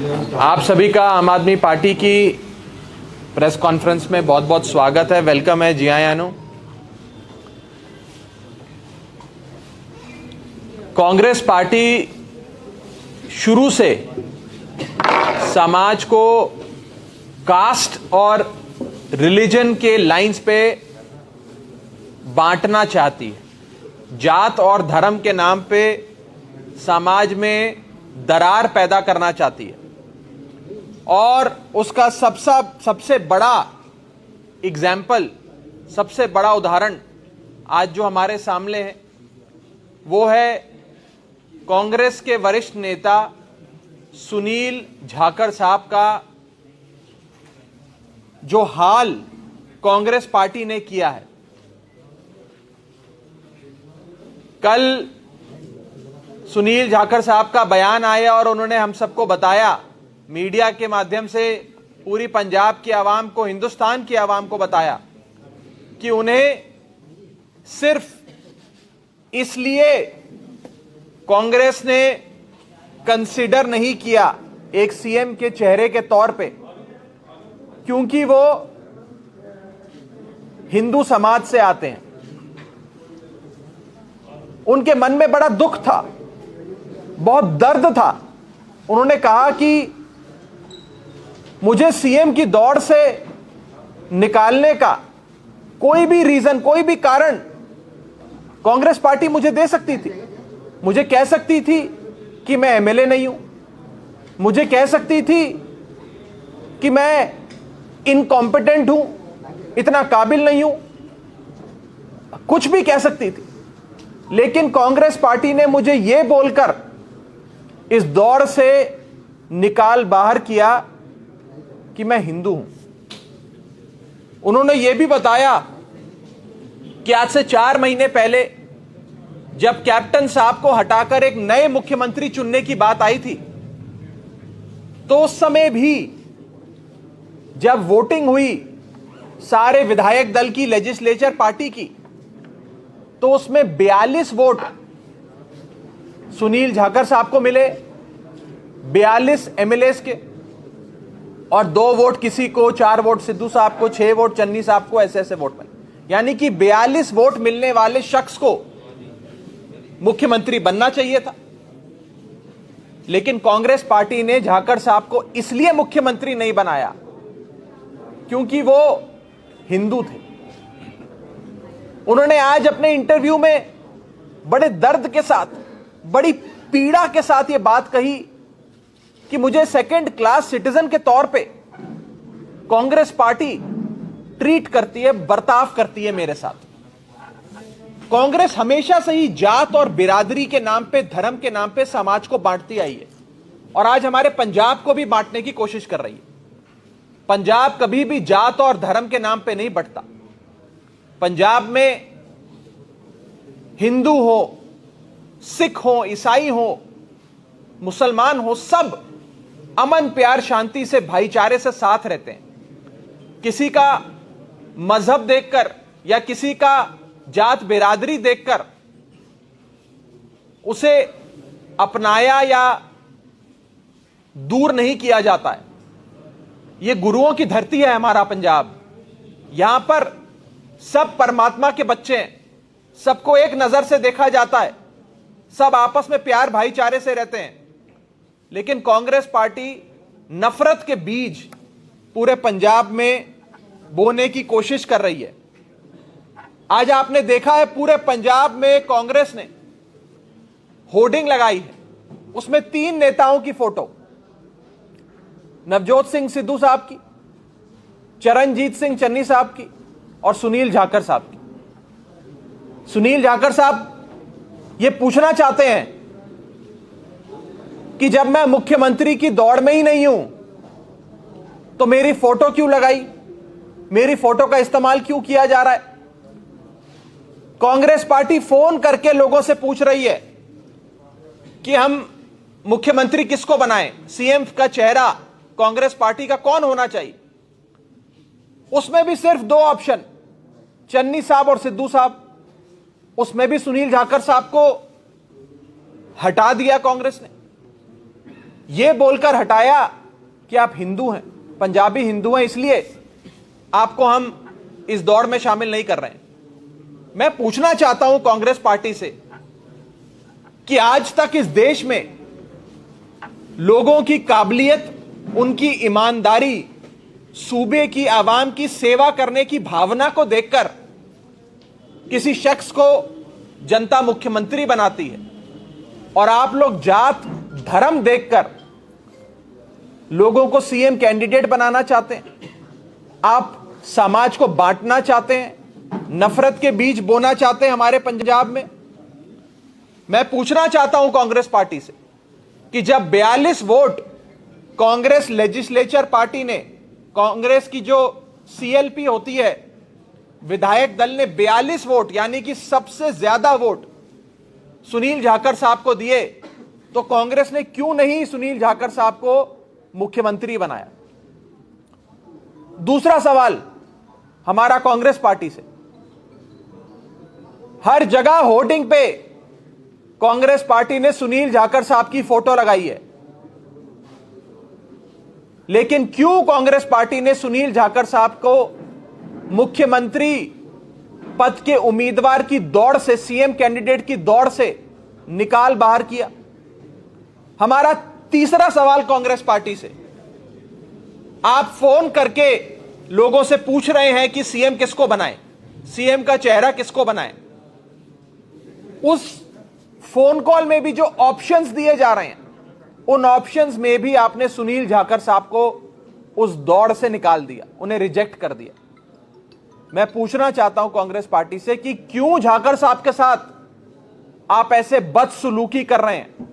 आप सभी का आम आदमी पार्टी की प्रेस कॉन्फ्रेंस में बहुत बहुत स्वागत है। वेलकम है। जी आयानो, कांग्रेस पार्टी शुरू से समाज को कास्ट और रिलीजन के लाइंस पे बांटना चाहती है। जात और धर्म के नाम पे समाज में दरार पैदा करना चाहती है और उसका सबसे बड़ा एग्जाम्पल, सबसे बड़ा उदाहरण आज जो हमारे सामने है वो है कांग्रेस के वरिष्ठ नेता सुनील जाखड़ साहब का जो हाल कांग्रेस पार्टी ने किया है। कल सुनील जाखड़ साहब का बयान आया और उन्होंने हम सबको बताया, मीडिया के माध्यम से पूरी पंजाब की आवाम को, हिंदुस्तान की आवाम को बताया कि उन्हें सिर्फ इसलिए कांग्रेस ने कंसीडर नहीं किया एक सीएम के चेहरे के तौर पे क्योंकि वो हिंदू समाज से आते हैं। उनके मन में बड़ा दुख था, बहुत दर्द था। उन्होंने कहा कि मुझे सीएम की दौड़ से निकालने का कोई भी रीजन, कोई भी कारण कांग्रेस पार्टी मुझे दे सकती थी। मुझे कह सकती थी कि मैं एमएलए नहीं हूं, मुझे कह सकती थी कि मैं इनकॉम्पिटेंट हूं, इतना काबिल नहीं हूं, कुछ भी कह सकती थी। लेकिन कांग्रेस पार्टी ने मुझे यह बोलकर इस दौड़ से निकाल बाहर किया कि मैं हिंदू हूं। उन्होंने यह भी बताया कि आज से 4 महीने पहले जब कैप्टन साहब को हटाकर एक नए मुख्यमंत्री चुनने की बात आई थी, तो उस समय भी जब वोटिंग हुई सारे विधायक दल की, लेजिस्लेचर पार्टी की, तो उसमें 42 वोट सुनील जाखड़ साहब को मिले, 42 एमएलए के, और 2 वोट किसी को, 4 वोट सिद्धू साहब को, 6 वोट चन्नी साहब को, ऐसे वोट मिले। यानी कि 42 वोट मिलने वाले शख्स को मुख्यमंत्री बनना चाहिए था। लेकिन कांग्रेस पार्टी ने जाखड़ साहब को इसलिए मुख्यमंत्री नहीं बनाया क्योंकि वो हिंदू थे। उन्होंने आज अपने इंटरव्यू में बड़े दर्द के साथ, बड़ी पीड़ा के साथ यह बात कही कि मुझे सेकंड क्लास सिटीजन के तौर पे कांग्रेस पार्टी ट्रीट करती है, बर्ताव करती है मेरे साथ। कांग्रेस हमेशा से ही जात और बिरादरी के नाम पे, धर्म के नाम पे समाज को बांटती आई है और आज हमारे पंजाब को भी बांटने की कोशिश कर रही है। पंजाब कभी भी जात और धर्म के नाम पे नहीं बंटता। पंजाब में हिंदू हो, सिख हो, ईसाई हो, मुसलमान हो, सब अमन, प्यार, शांति से, भाईचारे से साथ रहते हैं। किसी का मजहब देखकर या किसी का जात बिरादरी देखकर उसे अपनाया या दूर नहीं किया जाता है। यह गुरुओं की धरती है हमारा पंजाब। यहां पर सब परमात्मा के बच्चे हैं, सबको एक नजर से देखा जाता है, सब आपस में प्यार भाईचारे से रहते हैं। लेकिन कांग्रेस पार्टी नफरत के बीज पूरे पंजाब में बोने की कोशिश कर रही है। आज आपने देखा है पूरे पंजाब में कांग्रेस ने होर्डिंग लगाई है, उसमें 3 नेताओं की फोटो, नवजोत सिंह सिद्धू साहब की, चरणजीत सिंह चन्नी साहब की और सुनील जाखड़ साहब की। सुनील जाखड़ साहब ये पूछना चाहते हैं कि जब मैं मुख्यमंत्री की दौड़ में ही नहीं हूं तो मेरी फोटो क्यों लगाई, मेरी फोटो का इस्तेमाल क्यों किया जा रहा है। कांग्रेस पार्टी फोन करके लोगों से पूछ रही है कि हम मुख्यमंत्री किसको बनाएं, सीएम का चेहरा कांग्रेस पार्टी का कौन होना चाहिए। उसमें भी सिर्फ 2 ऑप्शन, चन्नी साहब और सिद्धू साहब। उसमें भी सुनील जाखड़ साहब को हटा दिया कांग्रेस ने। यह बोलकर हटाया कि आप हिंदू हैं, पंजाबी हिंदू हैं, इसलिए आपको हम इस दौड़ में शामिल नहीं कर रहे हैं। मैं पूछना चाहता हूं कांग्रेस पार्टी से कि आज तक इस देश में लोगों की काबिलियत, उनकी ईमानदारी, सूबे की आवाम की सेवा करने की भावना को देखकर किसी शख्स को जनता मुख्यमंत्री बनाती है और आप लोग जात धर्म देखकर लोगों को सीएम कैंडिडेट बनाना चाहते हैं। आप समाज को बांटना चाहते हैं, नफरत के बीज बोना चाहते हैं हमारे पंजाब में। मैं पूछना चाहता हूं कांग्रेस पार्टी से कि जब 42 वोट कांग्रेस लेजिस्लेचर पार्टी ने, कांग्रेस की जो सीएलपी होती है, विधायक दल ने 42 वोट यानी कि सबसे ज्यादा वोट सुनील जाखड़ साहब को दिए, तो कांग्रेस ने क्यों नहीं सुनील जाखड़ साहब को मुख्यमंत्री बनाया? दूसरा सवाल हमारा कांग्रेस पार्टी से, हर जगह होर्डिंग पे कांग्रेस पार्टी ने सुनील जाखड़ साहब की फोटो लगाई है, लेकिन क्यों कांग्रेस पार्टी ने सुनील जाखड़ साहब को मुख्यमंत्री पद के उम्मीदवार की दौड़ से, सीएम कैंडिडेट की दौड़ से निकाल बाहर किया? हमारा तीसरा सवाल कांग्रेस पार्टी से, आप फोन करके लोगों से पूछ रहे हैं कि सीएम किसको बनाएं, सीएम का चेहरा किसको बनाएं। उस फोन कॉल में भी जो ऑप्शंस दिए जा रहे हैं, उन ऑप्शंस में भी आपने सुनील जाखड़ साहब को उस दौड़ से निकाल दिया, उन्हें रिजेक्ट कर दिया। मैं पूछना चाहता हूं कांग्रेस पार्टी से कि क्यों जाखड़ साहब के साथ आप ऐसे बदसलूकी कर रहे हैं?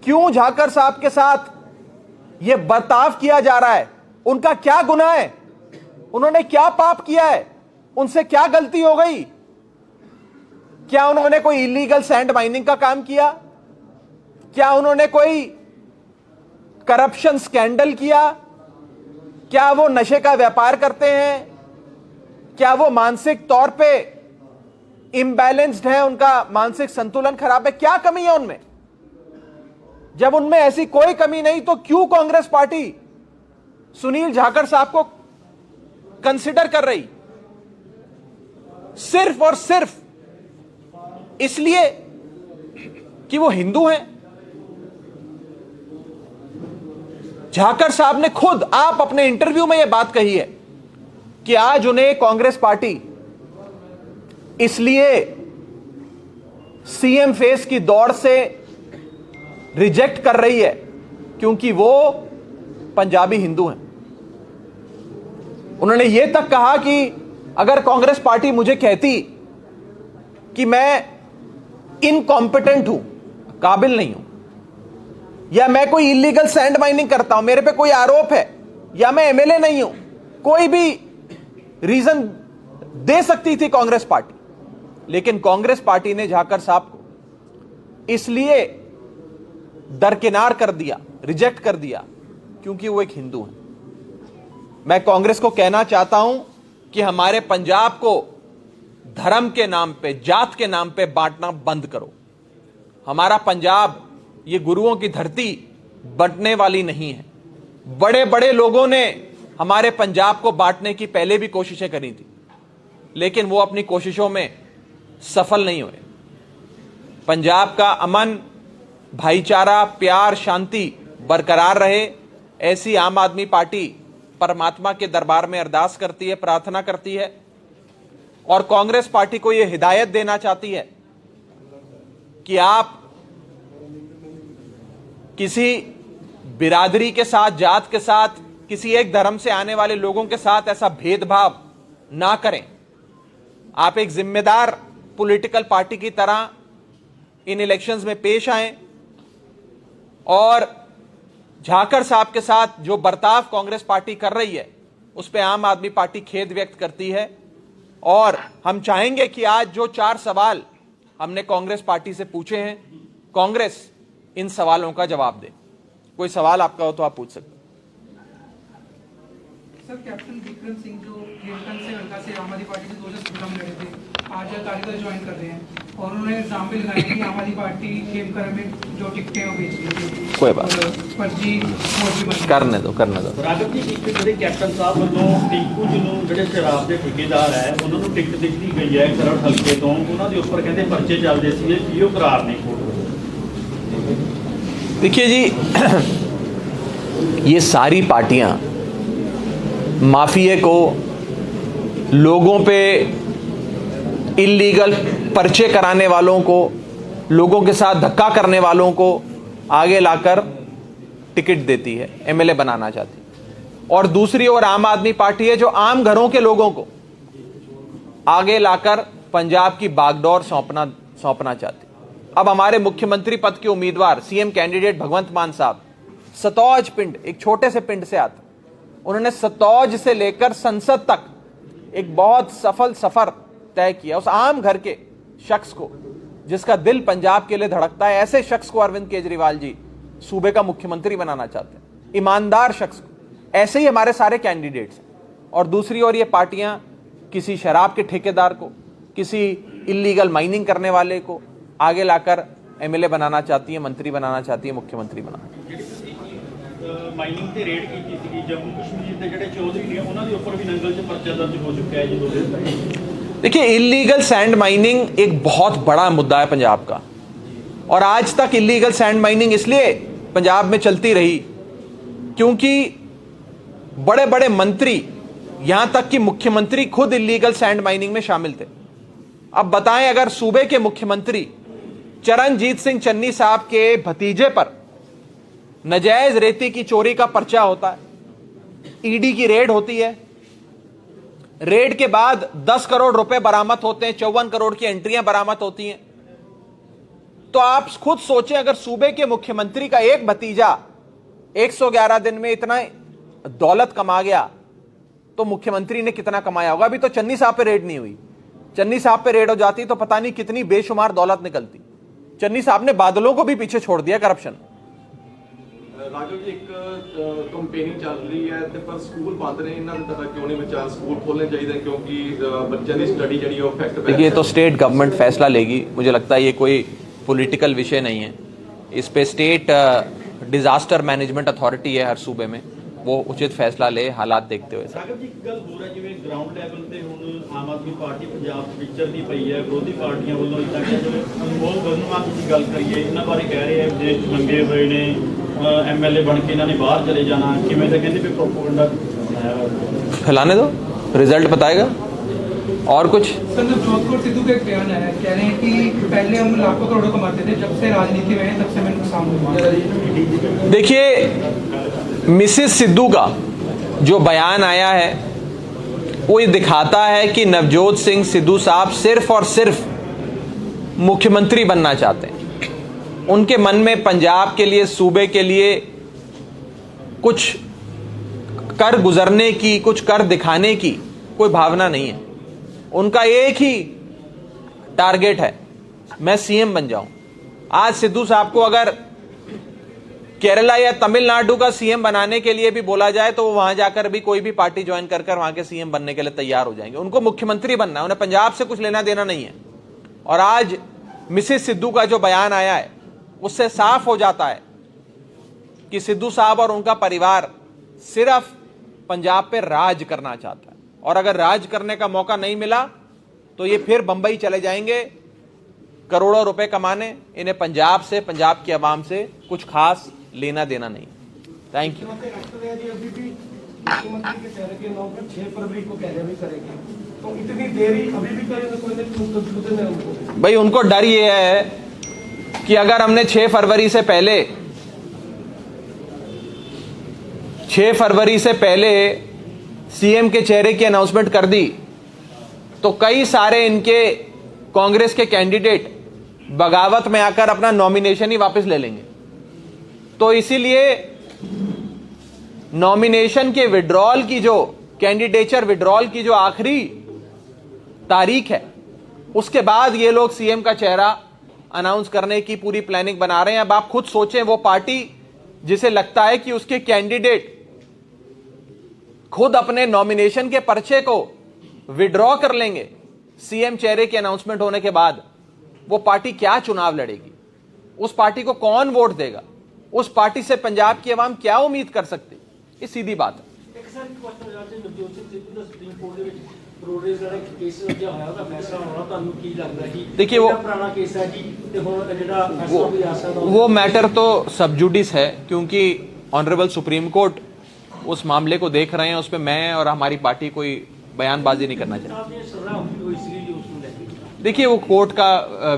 क्यों जाखड़ साहब के साथ यह बर्ताव किया जा रहा है? उनका क्या गुनाह है? उन्होंने क्या पाप किया है? उनसे क्या गलती हो गई? क्या उन्होंने कोई इलीगल सैंड माइनिंग का काम किया? क्या उन्होंने कोई करप्शन स्कैंडल किया? क्या वो नशे का व्यापार करते हैं? क्या वो मानसिक तौर पे इम्बैलेंस्ड है, उनका मानसिक संतुलन खराब है? क्या कमी है उनमें? जब उनमें ऐसी कोई कमी नहीं, तो क्यों कांग्रेस पार्टी सुनील जाखड़ साहब को कंसिडर कर रही? सिर्फ और सिर्फ इसलिए कि वो हिंदू हैं। जाखड़ साहब ने खुद, आप अपने इंटरव्यू में यह बात कही है कि आज उन्हें कांग्रेस पार्टी इसलिए सीएम फेस की दौड़ से रिजेक्ट कर रही है क्योंकि वो पंजाबी हिंदू हैं। उन्होंने यह तक कहा कि अगर कांग्रेस पार्टी मुझे कहती कि मैं इनकॉम्पिटेंट हूं, काबिल नहीं हूं, या मैं कोई इलीगल सैंड माइनिंग करता हूं, मेरे पे कोई आरोप है, या मैं एमएलए नहीं हूं, कोई भी रीजन दे सकती थी कांग्रेस पार्टी। लेकिन कांग्रेस पार्टी ने जाखड़ साहब को इसलिए दरकिनार कर दिया, रिजेक्ट कर दिया क्योंकि वो एक हिंदू है। मैं कांग्रेस को कहना चाहता हूं कि हमारे पंजाब को धर्म के नाम पे, जात के नाम पे बांटना बंद करो। हमारा पंजाब ये गुरुओं की धरती बंटने वाली नहीं है। बड़े बड़े लोगों ने हमारे पंजाब को बांटने की पहले भी कोशिशें करी थी, लेकिन वो अपनी कोशिशों में सफल नहीं हुए। पंजाब का अमन, भाईचारा, प्यार, शांति बरकरार रहे, ऐसी आम आदमी पार्टी परमात्मा के दरबार में अरदास करती है, प्रार्थना करती है। और कांग्रेस पार्टी को यह हिदायत देना चाहती है कि आप किसी बिरादरी के साथ, जात के साथ, किसी एक धर्म से आने वाले लोगों के साथ ऐसा भेदभाव ना करें। आप एक जिम्मेदार पॉलिटिकल पार्टी की तरह इन इलेक्शंस में पेश आएं और जाखड़ साहब के साथ जो बर्ताव कांग्रेस पार्टी कर रही है उस पर आम आदमी पार्टी खेद व्यक्त करती है। और हम चाहेंगे कि आज जो 4 सवाल हमने कांग्रेस पार्टी से पूछे हैं, कांग्रेस इन सवालों का जवाब दे। कोई सवाल आपका हो तो आप पूछ सकते हैं। सर, कैप्टन विक्रम सिंह जो क्लिंटन से हल्का से आम आदमी पार्टी के 2017 में लड़े थे, आज कार्यकर्ता ज्वाइन कर रहे हैं और उन्होंने इल्जाम भी लगाया कि आम आदमी पार्टी खेमकर में जो टिकटें हैं वो बेच रही थी। कोई बात फर्जी करने दो ਰਾਘਵ ਜੀ ਇੱਕ ਜਿਹੜੇ ਕੈਪਟਨ ਸਾਹਿਬ ਵੱਲੋਂ ਟਿੰਕੂ ਜੀ ਨੂੰ ਜਿਹੜੇ ਸ਼ਰਾਬ ਦੇ ਠੇਕੇਦਾਰ ਹੈ ਉਹਨਾਂ ਨੂੰ ਟਿਕਟ ਦਿੱਤੀ ਗਈ ਹੈ ਖਰੜ ਹਲਕੇ ਤੋਂ, ਉਹਨਾਂ ਦੇ ਉੱਪਰ ਕਹਿੰਦੇ ਪਰਚੇ ਚੱਲਦੇ ਸੀਗੇ ਕੀ ਉਹ ਕਰਾਰ ਨਹੀਂ ਕੋਰਟ ਵੱਲੋਂ? देखिए जी, ये सारी पार्टियां माफिया को, लोगों पे इल्लीगल पर्चे कराने वालों को, लोगों के साथ धक्का करने वालों को आगे लाकर टिकट देती है, एमएलए बनाना चाहती है। और दूसरी ओर आम आदमी पार्टी है जो आम घरों के लोगों को आगे लाकर पंजाब की बागडोर सौंपना चाहती है। अब हमारे मुख्यमंत्री पद के उम्मीदवार सीएम कैंडिडेट भगवंत मान साहब सतौज पिंड, एक छोटे से पिंड से आते, उन्होंने सतौज से लेकर संसद तक एक बहुत सफल सफर तय किया। उस आम घर के शख्स को, जिसका दिल पंजाब के लिए धड़कता है, ऐसे शख्स को अरविंद केजरीवाल जी सूबे का मुख्यमंत्री बनाना चाहते हैं, ईमानदार शख्स को। ऐसे ही हमारे सारे कैंडिडेट्स हैं। और दूसरी ओर ये पार्टियां किसी शराब के ठेकेदार को, किसी इल्लीगल माइनिंग करने वाले को आगे लाकर एमएलए बनाना चाहती है, मंत्री बनाना चाहती है, मुख्यमंत्री बनाना। ਮਾਈਨਿੰਗ ਤੇ ਰੇਡ ਕੀਤੀ ਸੀਗੀ ਜੰਮੂ ਕਸ਼ਮੀਰ ਦੇ ਜਿਹੜੇ ਚੌਧਰੀ ਨੇ ਉਹਨਾਂ ਦੇ ਉੱਪਰ ਵੀ ਨੰਗਲ 'ਚ ਪਰਚਾ ਦਰਜ ਹੋ ਚੁੱਕਾ ਹੈ ਜੀ 2 ਦਿਨ तक। देखिए, इलीगल सैंड माइनिंग एक बहुत बड़ा मुद्दा है पंजाब का, और आज तक इलीगल सैंड माइनिंग इसलिए पंजाब में चलती रही क्योंकि बड़े बड़े मंत्री, यहां तक कि मुख्यमंत्री खुद इलीगल सैंड माइनिंग में शामिल थे। अब बताएं, अगर सूबे के मुख्यमंत्री चरणजीत सिंह चन्नी साहब के भतीजे पर नजायज रेती की चोरी का पर्चा होता है, ईडी की रेड होती है, रेड के बाद 10 करोड़ रुपए बरामद होते हैं, 54 करोड़ की एंट्रियां बरामद होती हैं, तो आप खुद सोचें, अगर सूबे के मुख्यमंत्री का एक भतीजा 111 दिन में इतना दौलत कमा गया तो मुख्यमंत्री ने कितना कमाया होगा। अभी तो चन्नी साहब पे रेड नहीं हुई, चन्नी साहब पे रेड हो जाती तो पता नहीं कितनी बेशुमार दौलत निकलती। चन्नी साहब ने बादलों को भी पीछे छोड़ दिया करप्शन। राघव जी, एक कंपेनिंग चल रही है ते पर स्कूल बंद ने, इन्हां दे तरह क्यों नहीं बच्चा स्कूल खोलने चाहिए क्योंकि बच्चों की स्टडी जी इफेक्ट पै। देखिए, तो स्टेट गवर्नमेंट फैसला लेगी, मुझे लगता है ये कोई पॉलिटिकल विषय नहीं है। इस पे स्टेट डिजास्टर मैनेजमेंट अथॉरिटी है हर सूबे में, वो उचित फैसला ले हालात देखते हुए। ਰਾਘਵ ਜੀ, ਇੱਕ ਗੱਲ ਹੋਰ ਹੈ, ਜਿਵੇਂ ਗਰਾਊਂਡ ਲੈਵਲ ਤੇ ਹੁਣ ਆਮ ਆਦਮੀ ਪਾਰਟੀ ਪੰਜਾਬ ਵਿਚਰਦੀ ਪਈ ਹੈ, ਵਿਰੋਧੀ ਪਾਰਟੀਆਂ ਵੱਲੋਂ ਇਦਾਂ ਕਿ ਜਿਵੇਂ ਅਨਮੋਲ ਗਗਨਵਾਨ ਦੀ ਗੱਲ ਕਰੀਏ, ਇਹਨਾਂ ਬਾਰੇ ਕਹਿ ਰਹੇ ਆ ਵਿਦੇਸ਼ 'ਚ ਲੰਗੇ ਹੋਏ ਨੇ, ਐਮਐਲਏ ਬਣ ਕੇ ਇਹਨਾਂ ਨੇ ਬਾਹਰ ਚਲੇ जाना, ਕਿਵੇਂ ਤਾਂ ਕਹਿੰਦੇ ਵੀ प्रोपेगेंडा बनाया हुआ। फैलाने दो, रिजल्ट बताएगा। और कुछ सर, जोधपुर सिद्धू का एक बयान है, कह रहे हैं कि पहले हम लाखों करोड़ों कमाते थे, जब से राजनीति में है तब से हमें नुकसान हुआ। देखिए, मिसेस सिद्धू का जो बयान आया है वो ये दिखाता है कि नवजोत सिंह सिद्धू साहब सिर्फ और सिर्फ मुख्यमंत्री बनना चाहते हैं। उनके मन में पंजाब के लिए, सूबे के लिए कुछ कर गुजरने की, कुछ कर दिखाने की कोई भावना नहीं है। उनका एक ही टारगेट है, मैं सीएम बन जाऊं। आज सिद्धू साहब को अगर केरला या तमिलनाडु का सीएम बनाने के लिए भी बोला जाए तो वो वहां जाकर भी कोई भी पार्टी ज्वाइन कर वहां के सीएम बनने के लिए तैयार हो जाएंगे। उनको मुख्यमंत्री बनना है, उन्हें पंजाब से कुछ लेना देना नहीं है। और आज मिसेस सिद्धू का जो बयान आया है उससे साफ हो जाता है कि सिद्धू साहब और उनका परिवार सिर्फ पंजाब पे राज करना चाहता है, और अगर राज करने का मौका नहीं मिला तो ये फिर बंबई चले जाएंगे करोड़ों रुपए कमाने। इन्हें पंजाब से, पंजाब की आवाम से कुछ खास लेना देना नहीं। Thank you. भाई, उनको डर ये है कि अगर हमने 6 फरवरी से पहले सीएम के चेहरे की अनाउंसमेंट कर दी तो कई सारे इनके कांग्रेस के कैंडिडेट बगावत में आकर अपना नॉमिनेशन ही वापस ले लेंगे। तो इसीलिए नॉमिनेशन के विड्रॉल की जो, कैंडिडेचर विड्रॉल की जो आखिरी तारीख है, उसके बाद ये लोग सीएम का चेहरा अनाउंस करने की पूरी प्लानिंग बना रहे हैं। अब आप खुद सोचें, वो पार्टी जिसे लगता है कि उसके कैंडिडेट खुद अपने नॉमिनेशन के पर्चे को विड्रॉ कर लेंगे, सीएम चेहरे की अनाउंसमेंट होने के बाद वो पार्टी क्या चुनाव लड़ेगी, उस पार्टी को कौन वोट देगा, उस पार्टी से पंजाब की आवाम क्या उम्मीद कर सकती, ये सीधी बात है। ਇੱਕ ਸਰ ਕੁਐਸਚਨ ਜਿਹੜਾ ਸੀ ਨਵਜੋਤ ਸਿੰਘ ਸਿੱਧੂ ਦਾ ਸੁਪਰੀਮ ਕੋਰਟ ਦੇ ਵਿੱਚ ਰੋਡਵੇਜ਼ ਦਾ ਕੇਸ ਲੱਗਿਆ ਹੋਇਆ ਉਹਦਾ ਫੈਸਲਾ ਹੋਣਾ ਤੁਹਾਨੂੰ ਕੀ ਲੱਗਦਾ ਕਿ देखिए वो ਪੁਰਾਣਾ ਕੇਸ ਹੈ ਜੀ ਤੇ ਹੁਣ ਜਿਹੜਾ ਫੈਸਲਾ ਵੀ ਆ ਸਕਦਾ वो मैटर तो सब जुडिस है, क्योंकि ऑनरेबल सुप्रीम कोर्ट उस मामले को देख रहे हैं, उस पर मैं और हमारी पार्टी कोई बयानबाजी नहीं करना चाहती। ਸਾਹਿਬ ਦੀ ਸਲਾਹ ਹੋਈ ਸੀ ਜੀ ਉਸ ਨੂੰ ਲੈ ਕੇ देखिए वो कोर्ट का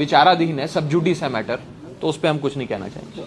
विचाराधीन है, सब जुडिस है मैटर, तो उस पर हम कुछ नहीं कहना चाहेंगे।